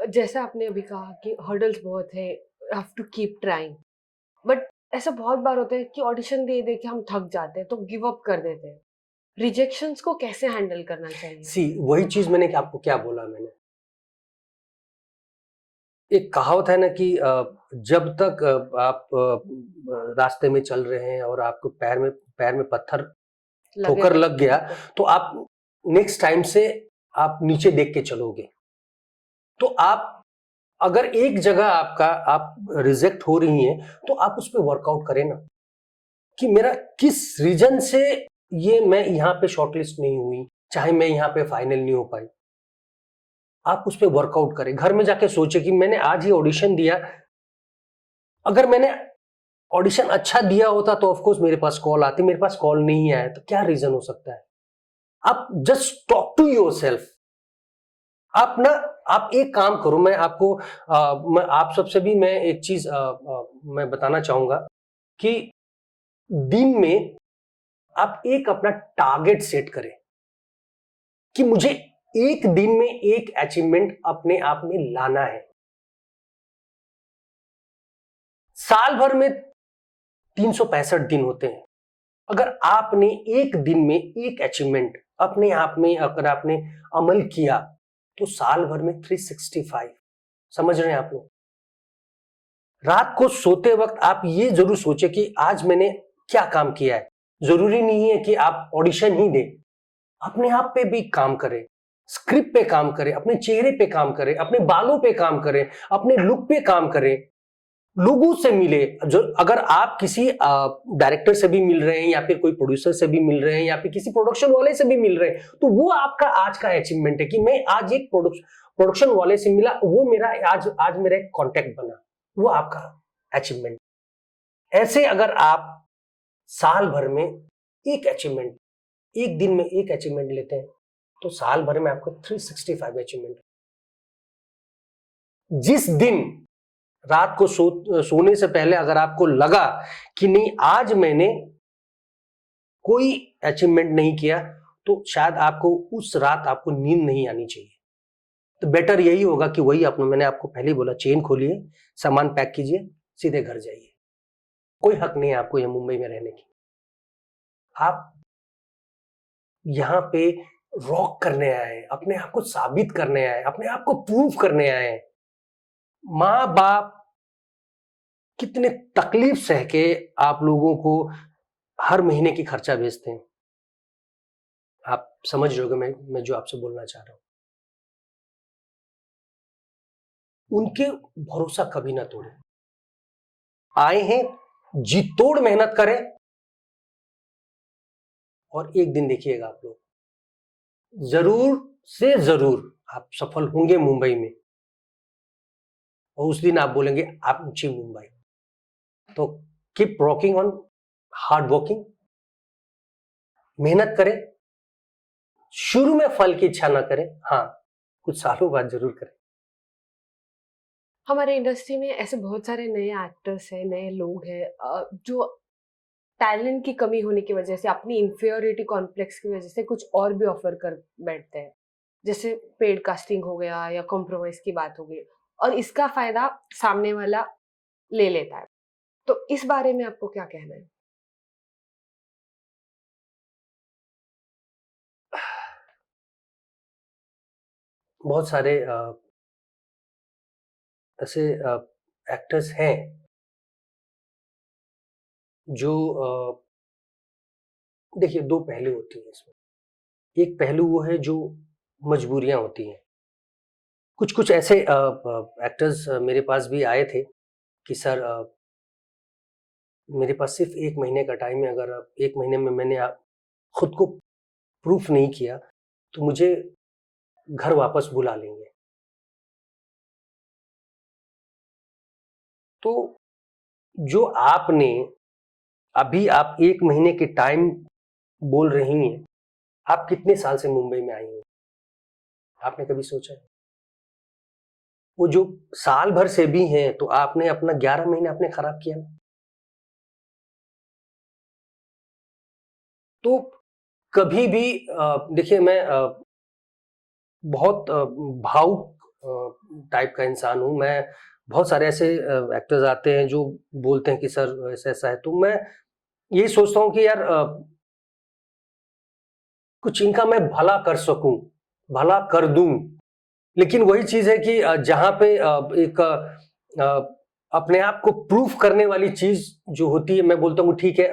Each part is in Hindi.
जैसा आपने अभी कहा कि हर्डल्स बहुत है, have to keep trying, but ऐसा बहुत बार होता है कि ऑडिशन दे के हम थक जाते हैं तो गिव अप कर देते हैं। रिजेक्शंस को कैसे हैंडल करना चाहिए? सी वही चीज मैंने आपको क्या बोला मैंने, एक कहावत है ना कि जब तक आप रास्ते में चल रहे हैं और आपको पैर में पत्थर ठोकर लग गया तो आप नेक्स्ट टाइम से आप नीचे देख के चलोगे। तो आप अगर एक जगह आप रिजेक्ट हो रही हैं तो आप उस पर वर्कआउट करें ना कि मेरा किस रीजन से ये मैं यहाँ पे शॉर्टलिस्ट नहीं हुई, चाहे मैं यहाँ पे फाइनल नहीं हो पाई। आप उस पर वर्कआउट करें, घर में जाके सोचे कि मैंने आज ही ऑडिशन दिया, अगर मैंने ऑडिशन अच्छा दिया होता तो ऑफ कोर्स मेरे पास कॉल आती, मेरे पास कॉल नहीं आया तो क्या रीजन हो सकता है। आप जस्ट टॉक टू योरसेल्फ। आप एक काम करो, मैं आपको मैं आप सबसे भी मैं एक चीज मैं बताना चाहूंगा कि दिन में आप एक अपना टारगेट सेट करें कि मुझे एक दिन में एक अचीवमेंट अपने आप में लाना है। साल भर में 365 दिन होते हैं, अगर आपने एक दिन में एक अचीवमेंट अपने आप में अगर आपने अमल किया तो साल भर में 365। समझ रहे हैं आप लोग? रात को सोते वक्त आप ये जरूर सोचे कि आज मैंने क्या काम किया है। जरूरी नहीं है कि आप ऑडिशन ही दें, अपने आप पे भी काम करें, स्क्रिप्ट पे काम करें, अपने चेहरे पे काम करें, अपने बालों पे काम करें, अपने लुक पे काम करें, लोगों से मिले। जो अगर आप किसी डायरेक्टर से भी मिल रहे हैं या फिर कोई प्रोड्यूसर से भी मिल रहे हैं या फिर किसी प्रोडक्शन वाले से भी मिल रहे हैं तो वो आपका आज का अचीवमेंट है कि मैं आज एक प्रोडक्शन वाले से मिला, वो मेरा आज मेरा एक कॉन्टेक्ट बना, वो आपका अचीवमेंट। ऐसे अगर आप साल भर में एक अचीवमेंट, एक दिन में एक अचीवमेंट लेते हैं तो साल भर में आपको 365 अचीवमेंट। जिस दिन रात को सोने से पहले अगर आपको लगा कि नहीं आज मैंने कोई अचीवमेंट नहीं किया तो शायद आपको उस रात आपको नींद नहीं आनी चाहिए। तो बेटर यही होगा कि वही मैंने आपको पहले ही बोला, चेन खोलिए, सामान पैक कीजिए, सीधे घर जाइए। कोई हक नहीं है आपको यहाँ मुंबई में रहने की। आप यहाँ पे रॉक करने आए, अपने आप को साबित करने आए, अपने आप को प्रूव करने आए। माँ बाप कितने तकलीफ सह के आप लोगों को हर महीने की खर्चा भेजते हैं। आप समझ रहे होगे मैं जो आपसे बोलना चाह रहा हूं। उनके भरोसा कभी ना तोड़े। आए हैं, जी तोड़ मेहनत करें और एक दिन देखिएगा आप लोग जरूर से जरूर आप सफल होंगे मुंबई में, और उस दिन आप बोलेंगे आप ऊंची मुंबई। तो keep rocking on, hard working, मेहनत करें। शुरू में फल की इच्छा ना करें, हाँ कुछ सालों बाद जरूर करें। हमारे इंडस्ट्री में ऐसे बहुत सारे नए एक्टर्स हैं, नए लोग हैं जो टैलेंट की कमी होने की वजह से, अपनी इंफीरियरिटी कॉम्प्लेक्स की वजह से कुछ और भी ऑफर कर बैठते हैं। जैसे पेड कास्टिंग हो गया या कॉम्प्रोमाइज की बात हो गई, और इसका फायदा सामने वाला ले लेता है। तो इस बारे में आपको क्या कहना है? बहुत सारे ऐसे एक्टर्स हैं जो देखिए दो पहलू होती है इसमें। एक पहलू वो है जो मजबूरियां होती हैं। कुछ कुछ ऐसे एक्टर्स मेरे पास भी आए थे कि सर मेरे पास सिर्फ 1 महीने का टाइम है, अगर 1 महीने में मैंने खुद को प्रूफ नहीं किया तो मुझे घर वापस बुला लेंगे। तो जो आपने अभी आप 1 महीने के टाइम बोल रही हैं, आप कितने साल से मुंबई में आई हैं? आपने कभी सोचा है? वो जो साल भर से भी हैं, तो आपने अपना 11 महीने आपने खराब किया ना। तो कभी भी देखिए, मैं बहुत भावुक टाइप का इंसान हूँ मैं। बहुत सारे ऐसे एक्टर्स आते हैं जो बोलते हैं कि सर ऐसा ऐसा है, तो मैं यही सोचता हूँ कि यार कुछ इनका मैं भला कर सकूं, भला कर दूं। लेकिन वही चीज है कि जहां पे एक अपने आप को प्रूफ करने वाली चीज जो होती है, मैं बोलता हूँ ठीक है,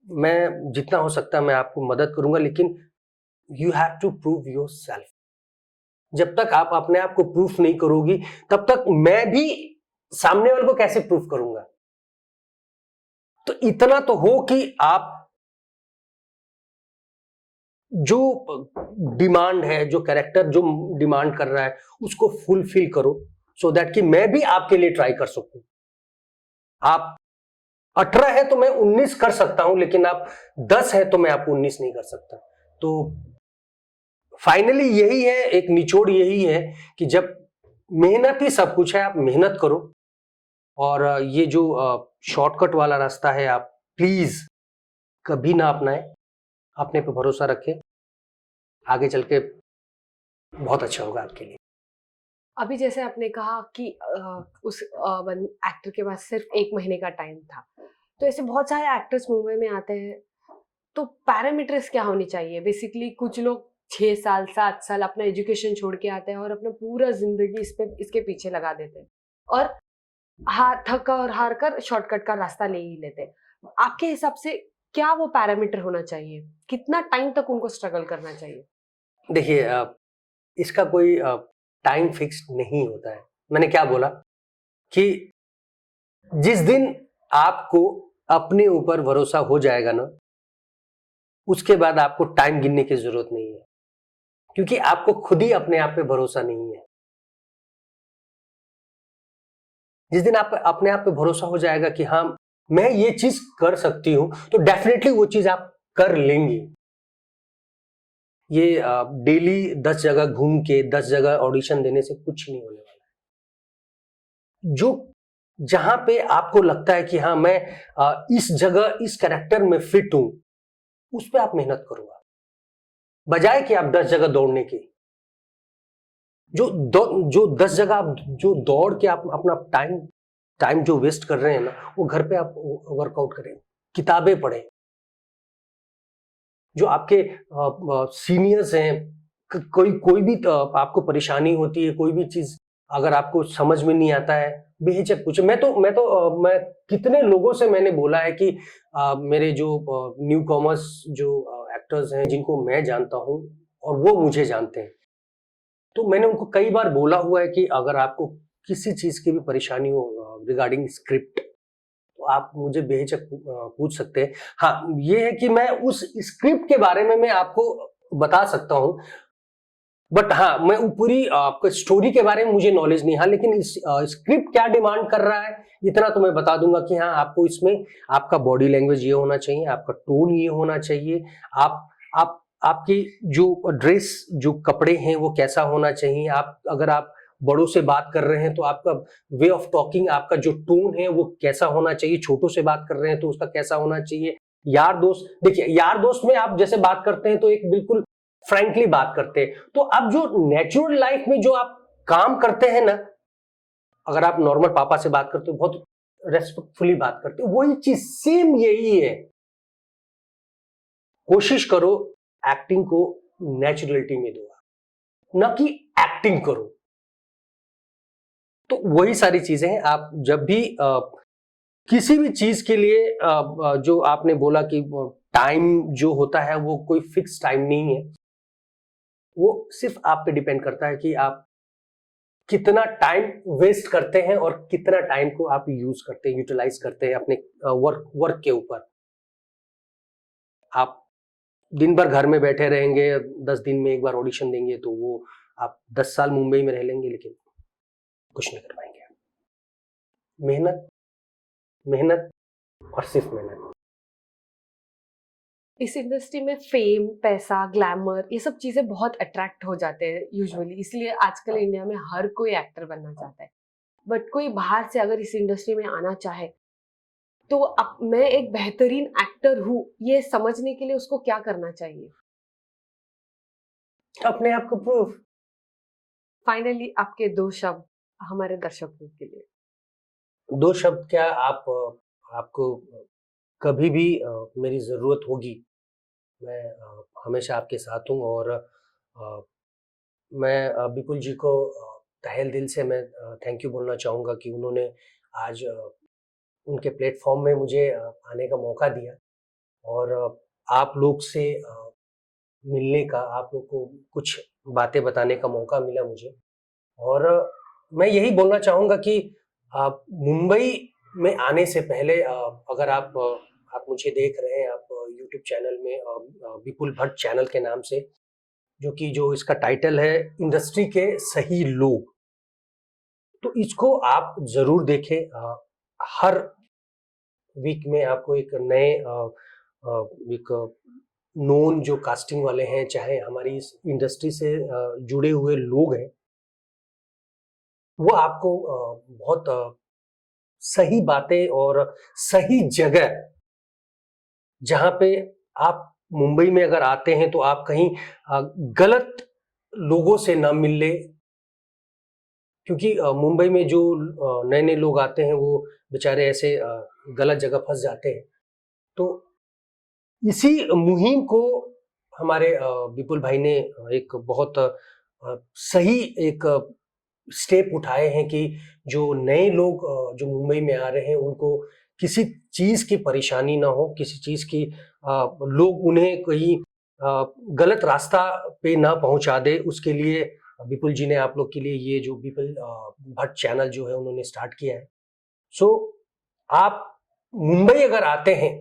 मैं जितना हो सकता है मैं आपको मदद करूंगा, लेकिन you have to prove yourself. जब तक आप अपने आप को प्रूफ नहीं करोगी, तब तक मैं भी सामने वाले को कैसे प्रूफ करूंगा। तो इतना तो हो कि आप जो डिमांड है, जो कैरेक्टर जो डिमांड कर रहा है, उसको फुलफिल करो, सो दैट कि मैं भी आपके लिए ट्राई कर सकूं। आप 18 है तो मैं 19 कर सकता हूं, लेकिन आप 10 है तो मैं आपको 19 नहीं कर सकता। तो फाइनली यही है, एक निचोड़ यही है कि जब मेहनत ही सब कुछ है, आप मेहनत करो। और ये जो शॉर्टकट वाला रास्ता है, आप प्लीज कभी ना अपनाएं। अपने पे भरोसा रखें, आगे चल के बहुत अच्छा होगा आपके लिए। अभी जैसे आपने कहा कि उस एक्टर के पास सिर्फ 1 महीने का टाइम था। तो ऐसे बहुत सारे एक्टर्स मुंबई में आते हैं, तो पैरामीटर्स क्या होनी चाहिए? बेसिकली कुछ लोग 6 साल, 7 साल अपना एजुकेशन छोड़ के आते हैं और अपना पूरा ज़िंदगी इसके पीछे लगा देते हैं और थक और हार कर शॉर्टकट का रास्ता ले ही लेते हैं। आपके हिसाब से क्या वो पैरामीटर होना चाहिए? कितना टाइम तक उनको स्ट्रगल करना चाहिए? देखिए, इसका कोई टाइम फिक्स नहीं होता है। मैंने क्या बोला कि जिस दिन आपको अपने ऊपर भरोसा हो जाएगा ना, उसके बाद आपको टाइम गिनने की जरूरत नहीं है, क्योंकि आपको खुद ही अपने आप पे भरोसा नहीं है। जिस दिन आप अपने आप पे भरोसा हो जाएगा कि हाँ, मैं ये चीज कर सकती हूं, तो डेफिनेटली वो चीज आप कर लेंगे। ये डेली 10 जगह घूम के 10 जगह ऑडिशन देने से कुछ नहीं होने वाला है। जो जहां पे आपको लगता है कि हाँ, मैं इस जगह इस कैरेक्टर में फिट हूं, उस पे आप मेहनत करो, बजाय कि आप 10 जगह दौड़ने की। जो 10 जगह आप जो दौड़ के आप अपना टाइम टाइम जो वेस्ट कर रहे हैं ना, वो घर पे आप वर्कआउट करें, किताबें पढ़ें। जो आपके सीनियर्स हैं, कोई कोई भी आपको परेशानी होती है, कोई भी चीज अगर आपको समझ में नहीं आता है, बेहिचक पूछे। मैं कितने लोगों से मैंने बोला है कि मेरे जो न्यू कॉमर्स जो एक्टर्स हैं, जिनको मैं जानता हूं और वो मुझे जानते हैं, तो मैंने उनको कई बार बोला हुआ है कि अगर आपको किसी चीज की भी परेशानी हो रिगार्डिंग स्क्रिप्ट, तो आप मुझे बेहिचक पूछ सकते हैं। हाँ, ये है कि मैं उस स्क्रिप्ट के बारे में मैं आपको बता सकता हूँ, बट हाँ, मैं ऊपरी आपको स्टोरी के बारे में मुझे नॉलेज नहीं। हाँ, लेकिन इस स्क्रिप्ट क्या डिमांड कर रहा है, इतना तो मैं बता दूंगा कि हाँ, आपको इसमें आपका बॉडी लैंग्वेज ये होना चाहिए, आपका टोन ये होना चाहिए, आप आपकी जो ड्रेस जो कपड़े हैं वो कैसा होना चाहिए, आप अगर आप बड़ों से बात कर रहे हैं तो आपका वे ऑफ टॉकिंग, आपका जो टोन है वो कैसा होना चाहिए, छोटों से बात कर रहे हैं तो उसका कैसा होना चाहिए। यार दोस्त, देखिए यार दोस्त में आप जैसे बात करते हैं तो एक बिल्कुल फ्रैंकली बात करते हैं, तो अब जो नेचुरल लाइफ में जो आप काम करते हैं ना, अगर आप नॉर्मल पापा से बात करते हो, बहुत रेस्पेक्टफुली बात करते हो, वही चीज सेम यही है। कोशिश करो एक्टिंग को नेचुरलिटी में दो, ना कि एक्टिंग करो। तो वही सारी चीजें हैं। आप जब भी किसी भी चीज के लिए जो आपने बोला कि टाइम जो होता है वो कोई फिक्स टाइम नहीं है, वो सिर्फ आप पे डिपेंड करता है कि आप कितना टाइम वेस्ट करते हैं और कितना टाइम को आप यूज करते हैं, यूटिलाइज करते हैं अपने वर्क के ऊपर। आप दिन भर घर में बैठे रहेंगे, 10 दिन में एक बार ऑडिशन देंगे, तो वो आप 10 साल मुंबई में रह लेंगे, लेकिन कुछ नहीं कर पाएंगे। मेहनत, मेहनत और सिर्फ मेहनत। इस इंडस्ट्री में फेम, पैसा, ग्लैमर ये सब चीजें बहुत अट्रैक्ट हो जाते हैं यूजुअली, इसलिए आजकल इंडिया में हर कोई एक्टर बनना चाहता है। बट कोई बाहर से अगर इस इंडस्ट्री में आना चाहे तो अब मैं एक बेहतरीन एक्टर हूँ ये समझने के लिए उसको क्या करना चाहिए? अपने आप को प्रूव। फाइनली आपके 2 शब्द हमारे दर्शकों के लिए। 2 शब्द क्या, आपको कभी भी मेरी ज़रूरत होगी, मैं हमेशा आपके साथ हूँ। और मैं विपुल जी को तहे दिल से मैं थैंक यू बोलना चाहूँगा कि उन्होंने आज उनके प्लेटफ़ॉर्म में मुझे आने का मौका दिया। और आप लोग से मिलने का, आप लोग को कुछ बातें बताने का मौका मिला मुझे। और मैं यही बोलना चाहूँगा कि मुंबई में आने से पहले अगर आप मुझे देख रहे हैं, आप यूट्यूब चैनल में विपुल भट्ट चैनल के नाम से, जो इसका टाइटल है इंडस्ट्री के सही लोग, तो इसको आप ज़रूर देखें। हर वीक में आपको एक नए एक नोन जो कास्टिंग वाले हैं, चाहे हमारी इस इंडस्ट्री से जुड़े हुए लोग हैं, वो आपको बहुत सही बातें और सही जगह, जहाँ पे आप मुंबई में अगर आते हैं तो आप कहीं गलत लोगों से ना मिल ले, क्योंकि मुंबई में जो नए-नए लोग आते हैं वो बेचारे ऐसे गलत जगह फँस जाते हैं। तो इसी मुहिम को हमारे विपुल भाई ने एक बहुत सही एक स्टेप उठाए हैं कि जो नए लोग जो मुंबई में आ रहे हैं उनको किसी चीज़ की परेशानी ना हो, किसी चीज़ की लोग उन्हें कहीं गलत रास्ता पे ना पहुंचा दे, उसके लिए विपुल जी ने आप लोग के लिए ये जो विपुल भट्ट चैनल जो है उन्होंने स्टार्ट किया है। सो आप मुंबई अगर आते हैं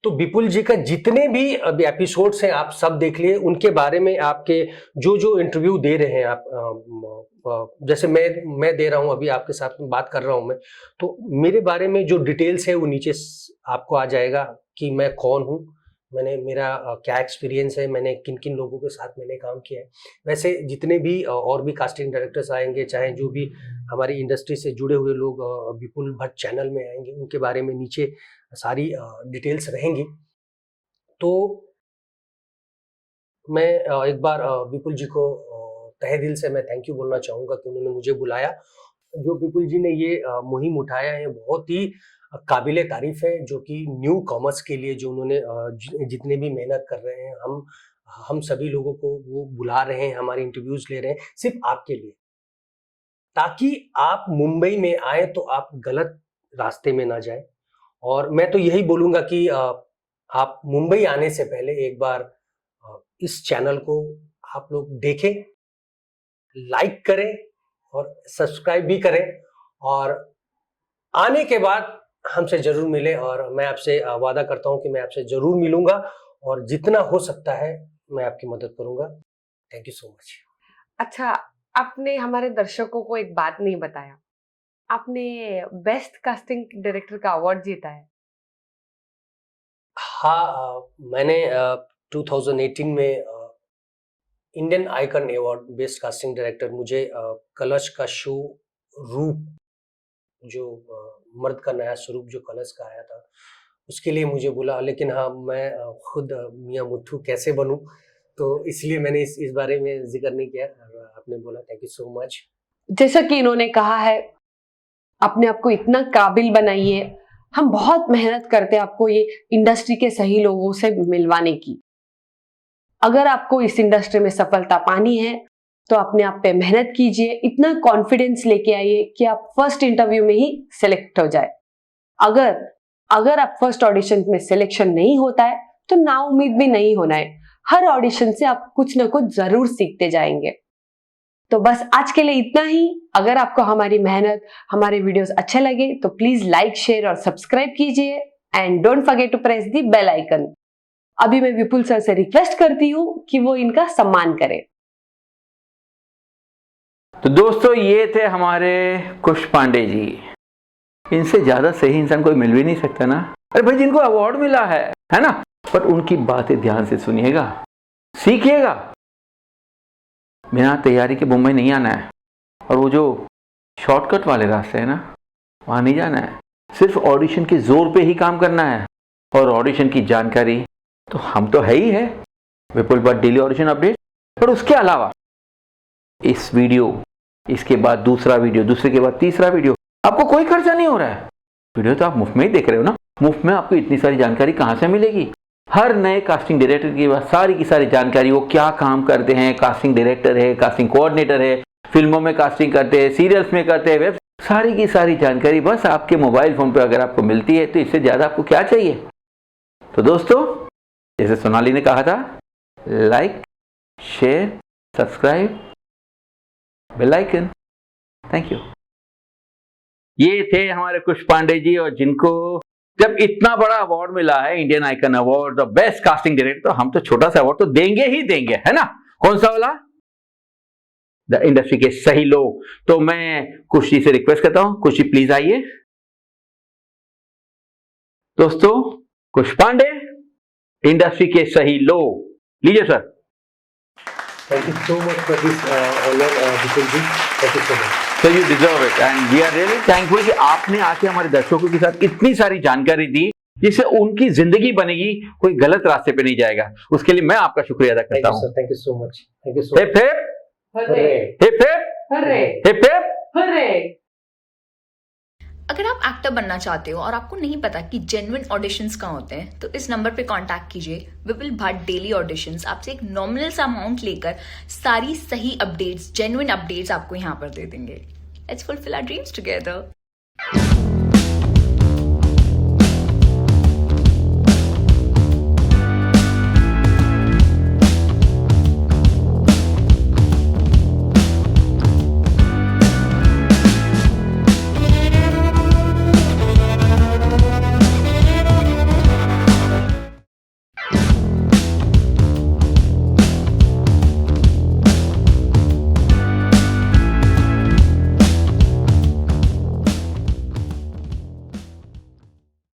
तो विपुल जी का जितने भी अभी एपिसोड्स हैं आप सब देख लिए, उनके बारे में आपके जो इंटरव्यू दे रहे हैं आप, जैसे मैं दे रहा हूं, अभी आपके साथ में बात कर रहा हूं मैं, तो मेरे बारे में जो डिटेल्स है वो नीचे आपको आ जाएगा कि मैं कौन हूं, मेरा क्या एक्सपीरियंस है, मैंने किन किन लोगों के साथ मैंने काम किया है। वैसे जितने भी और भी कास्टिंग डायरेक्टर्स आएंगे, चाहे जो भी हमारी इंडस्ट्री से जुड़े हुए लोग विपुल भट्ट चैनल में आएंगे, उनके बारे में नीचे सारी डिटेल्स रहेंगी। तो मैं एक बार विपुल जी को तहे दिल से मैं थैंक यू बोलना चाहूँगा कि उन्होंने मुझे बुलाया। जो विपुल जी ने ये मुहिम उठाया है बहुत ही काबिले तारीफ़ है, जो कि न्यू कॉमर्स के लिए जो उन्होंने जितने भी मेहनत कर रहे हैं, हम सभी लोगों को वो बुला रहे हैं, हमारे इंटरव्यूज़ ले रहे हैं, सिर्फ़ आपके लिए, ताकि आप मुंबई में आएँ तो आप गलत रास्ते में ना जाएँ। और मैं तो यही बोलूँगा कि आप मुंबई आने से पहले एक बार इस चैनल को आप लोग देखें, लाइक करें और सब्सक्राइब भी करें, और आने के बाद हमसे ज़रूर मिलें। और मैं आपसे वादा करता हूँ कि मैं आपसे ज़रूर मिलूँगा और जितना हो सकता है मैं आपकी मदद करूँगा। Thank you so much. अच्छा, आपने हमारे दर्शकों को एक बात नहीं बताया। आपने बेस्ट कास्टिंग डायरेक्टर का अवार्ड जीता है। हाँ, मैंने 2018 में Indian icon award best casting director, मुझे कलश का शो रूप, जो मर्द का नया स्वरूप जो कलश का आया था, उसके लिए मुझे बोला। लेकिन हाँ, मैं खुद मियां मुट्ठू कैसे बनूं, तो इसलिए मैंने इस बारे में जिक्र नहीं किया। आपने बोला, थैंक यू सो मच। जैसा कि इन्होंने कहा है, अपने आप को इतना काबिल बनाइए। हम बहुत मेहनत करते हैं आपको ये इंडस्ट्री के सही लोगों से मिलवाने की। अगर आपको इस इंडस्ट्री में सफलता पानी है तो अपने आप पे मेहनत कीजिए, इतना कॉन्फिडेंस लेके आइए कि आप फर्स्ट इंटरव्यू में ही सिलेक्ट हो जाए। अगर आप फर्स्ट ऑडिशन में सिलेक्शन नहीं होता है तो ना उम्मीद भी नहीं होना है। हर ऑडिशन से आप कुछ ना कुछ जरूर सीखते जाएंगे। तो बस आज के लिए इतना ही। अगर आपको हमारी मेहनत, हमारे वीडियोस अच्छे लगे तो प्लीज लाइक, शेयर और सब्सक्राइब कीजिए and don't forget to press the bell icon. अभी मैं विपुल सर से रिक्वेस्ट करती हूँ कि वो इनका सम्मान करें। तो दोस्तों, ये थे हमारे कुश पांडे जी। इनसे ज्यादा सही इंसान कोई मिल भी नहीं सकता ना। अरे भाई, जिनको अवार्ड मिला है ना, पर उनकी बातें ध्यान से सुनिएगा, सीखिएगा। बिना तैयारी के मुंबई नहीं आना है, और वो जो शॉर्टकट वाले रास्ते हैं ना, वहाँ नहीं जाना है। सिर्फ ऑडिशन के जोर पे ही काम करना है। और ऑडिशन की जानकारी तो हम तो है ही है, विपुल भट्ट डेली ऑडिशन अपडेट। पर उसके अलावा इस वीडियो, इसके बाद दूसरा वीडियो, दूसरे के बाद तीसरा वीडियो, आपको कोई खर्चा नहीं हो रहा है। वीडियो तो आप मुफ्त में ही देख रहे हो ना। मुफ्त में आपको इतनी सारी जानकारी कहाँ से मिलेगी? हर नए कास्टिंग डायरेक्टर की बात, सारी की सारी जानकारी, वो क्या काम करते हैं, कास्टिंग डायरेक्टर है, कास्टिंग कोऑर्डिनेटर है, फिल्मों में कास्टिंग करते हैं, सीरियल्स में करते हैं, वेब, सारी की सारी जानकारी बस आपके मोबाइल फोन पे अगर आपको मिलती है तो इससे ज्यादा आपको क्या चाहिए? तो दोस्तों, जैसे सोनाली ने कहा था, like, share, subscribe, bell icon. Thank you. ये थे हमारे कुश पांडे जी, और जिनको जब इतना बड़ा अवार्ड मिला है, Indian icon award, the best casting director, तो हम तो छोटा सा अवार्ड तो देंगे ही देंगे, है ना? कौन सा वाला? द इंडस्ट्री के सही लोग। तो मैं कुश जी से रिक्वेस्ट करता हूं, कुश जी प्लीज आइए। दोस्तों, कुश पांडे, इंडस्ट्री के सही लोग, लीजिए sir. Thank you so much for this honor, Vipul ji. Thank you so much. So you deserve it and we are really thankful कि आपने आके हमारे दर्शकों के साथ इतनी सारी जानकारी दी, जिससे उनकी जिंदगी बनेगी, कोई गलत रास्ते पे नहीं जाएगा। उसके लिए मैं आपका शुक्रिया अदा Thank करता you, हूँ। sir. Thank you so much. Thank you so hip much. Hip, hurray hip hip, hurray hip hip. Hurray. अगर आप एक्टर बनना चाहते हो और आपको नहीं पता कि जेन्युइन ऑडिशंस कहाँ होते हैं, तो इस नंबर पे कांटेक्ट कीजिए। विपुल भट्ट डेली ऑडिशंस आपसे एक नॉमिनल सा अमाउंट लेकर सारी सही अपडेट्स, जेन्युइन अपडेट्स आपको यहाँ पर दे देंगे। Let's fulfil our dreams together.